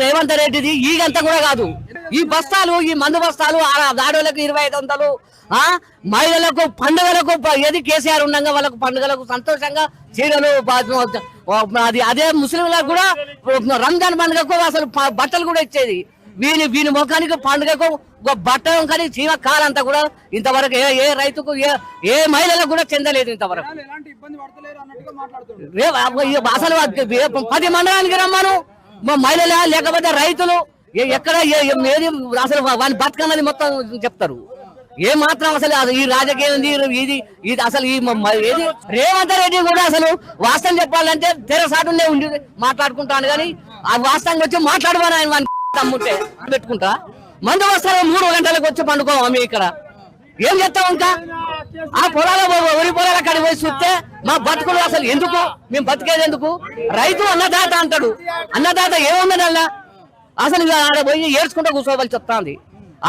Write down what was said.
రేవంత్ రెడ్డిది ఈగంతా కూడా కాదు. ఈ బస్తాలు, ఈ మందు బస్తాలు ఆడవాళ్ళకు 2500, మహిళలకు పండుగలకు ఏది కేసీఆర్ ఉండగా వాళ్ళకు పండుగలకు సంతోషంగా చీరలు, అదే ముస్లింలకు కూడా రంజాన్ పండుగకు అసలు బట్టలు కూడా ఇచ్చేది. వీని ముఖానికి పండుగకు బట్టలు కానీ చీమ కాలంతా కూడా ఇంతవరకు ఏ రైతుకు ఏ మహిళలకు కూడా చెందలేదు ఇంతవరకు. అసలు 10 మండలానికి రమ్మను మహిళలు లేకపోతే రైతులు ఎక్కడ ఏది అసలు వాని బతకన్నది మొత్తం చెప్తారు. ఏ మాత్రం అసలు ఈ రాజకీయం ఇది అసలు ఏది రేవంత్ రెడ్డి కూడా అసలు వాస్తవం చెప్పాలంటే తెరసాటునే ఉండి మాట్లాడుకుంటాను కానీ ఆ వాస్తవంగా వచ్చి మాట్లాడమని ఆయన తమ్ముంటే పెట్టుకుంటా. మందు వస్తారు 3 గంటలకు వచ్చి పండుకోవాలి ఇక్కడ. ఏం చేస్తాం ఇంకా? ఆ పొలాల వరి పొలాల కాడికి పోయి చూస్తే మా బతుకులు అసలు ఎందుకు, మేము బతికేది ఎందుకు? రైతు అన్నదాత అంటాడు, అన్నదాత ఏముందని అలా అసలు ఆడ పోయి ఏడ్చుకుంటూ కూర్చోవలసి వస్తుంది.